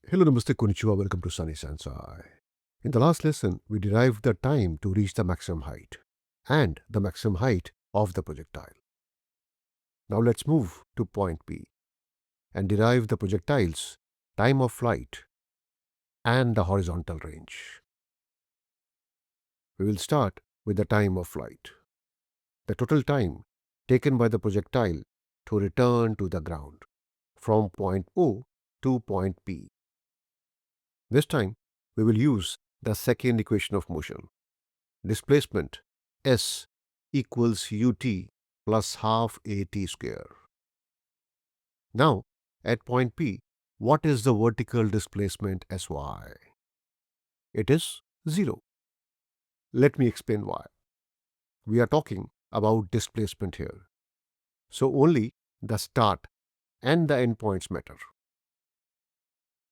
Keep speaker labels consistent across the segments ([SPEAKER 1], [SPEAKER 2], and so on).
[SPEAKER 1] Hello, Namaste, Konnichiwa, welcome to Sunny Sensei. In the last lesson, we derived the time to reach the maximum height and the maximum height of the projectile. Now let's move to point P and derive the projectile's time of flight and the horizontal range. We will start with the time of flight, the total time taken by the projectile to return to the ground from point O to point P. This time, we will use the second equation of motion. Displacement S equals ut plus half at square. Now, at point P, what is the vertical displacement Sy? It is 0. Let me explain why. We are talking about displacement here. So only the start and the end points matter.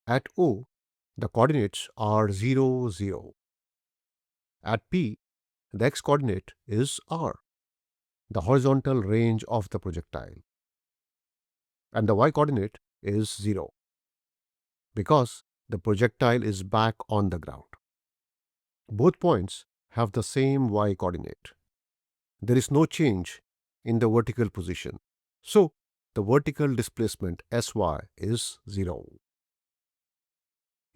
[SPEAKER 1] At O, the coordinates are 0, 0. At P, the x-coordinate is r, the horizontal range of the projectile, and the y-coordinate is 0, because the projectile is back on the ground. Both points have the same y-coordinate. There is no change in the vertical position, so the vertical displacement Sy is 0.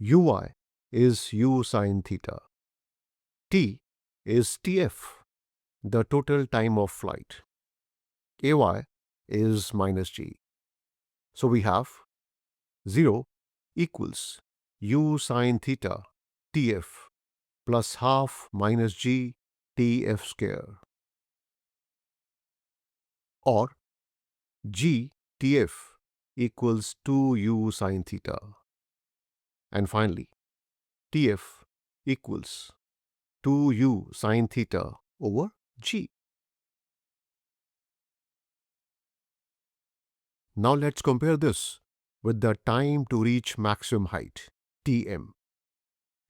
[SPEAKER 1] Uy is u sine theta. T is Tf, the total time of flight. Ay is minus g. So we have 0 equals u sine theta Tf plus half minus g Tf square, or g Tf equals 2u sine theta. And finally, Tf equals 2u sine theta over g. Now let's compare this with the time to reach maximum height, Tm.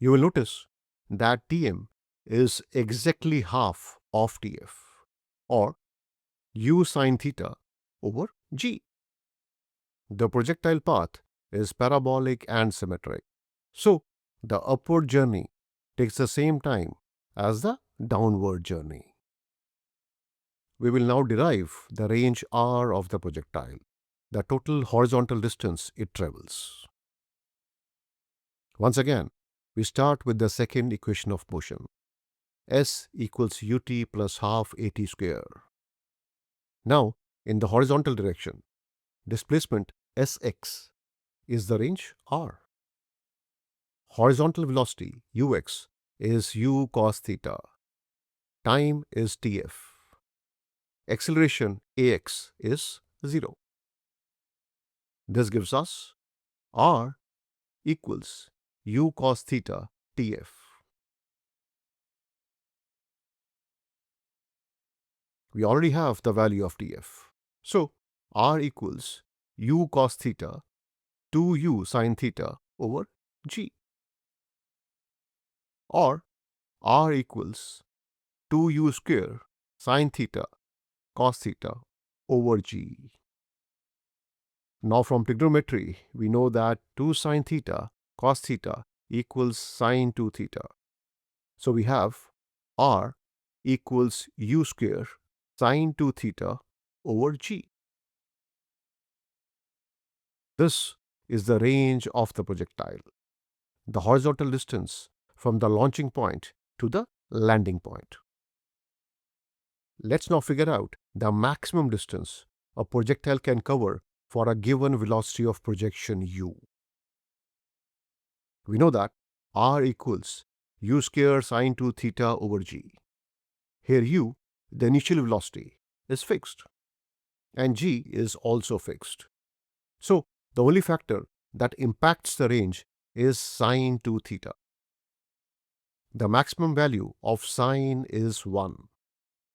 [SPEAKER 1] You will notice that Tm is exactly half of Tf, or u sine theta over g. The projectile path is parabolic and symmetric, so the upward journey takes the same time as the downward journey. We will now derive the range r of the projectile, the total horizontal distance it travels. Once again, we start with the second equation of motion. S equals ut plus half at square. Now, in the horizontal direction, displacement Sx is the range r. Horizontal velocity ux is u cos theta. Time is Tf. Acceleration ax is 0. This gives us r equals u cos theta Tf. We already have the value of Tf. So, r equals u cos theta 2u sin theta over g, or r equals 2u square sin theta cos theta over g. Now from trigonometry, we know that 2 sin theta cos theta equals sin 2 theta. So we have r equals u square sin 2 theta over g. This is the range of the projectile, the horizontal distance from the launching point to the landing point. Let's now figure out the maximum distance a projectile can cover for a given velocity of projection u. We know that r equals u square sin 2 theta over g. Here u, the initial velocity, is fixed, and g is also fixed. So the only factor that impacts the range is sin 2 theta. The maximum value of sin is 1.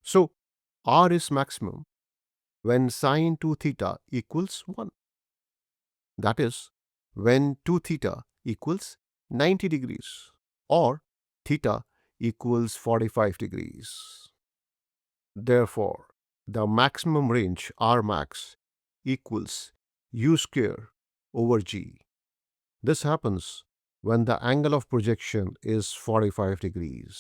[SPEAKER 1] So r is maximum when sin 2 theta equals 1. That is, when 2 theta equals 90 degrees or theta equals 45 degrees. Therefore, the maximum range R max equals u square over g. This happens when the angle of projection is 45 degrees.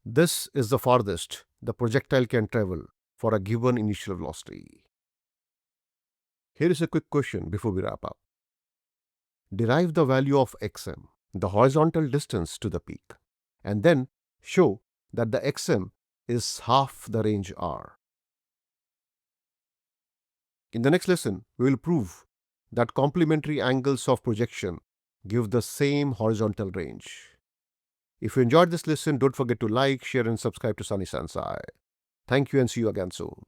[SPEAKER 1] This is the farthest the projectile can travel for a given initial velocity. Here is a quick question before we wrap up. Derive the value of xm, the horizontal distance to the peak, and then show that the xm is half the range r. In the next lesson, we will prove that complementary angles of projection give the same horizontal range. If you enjoyed this lesson, don't forget to like, share and subscribe to Sunny Sensei. Thank you and see you again soon.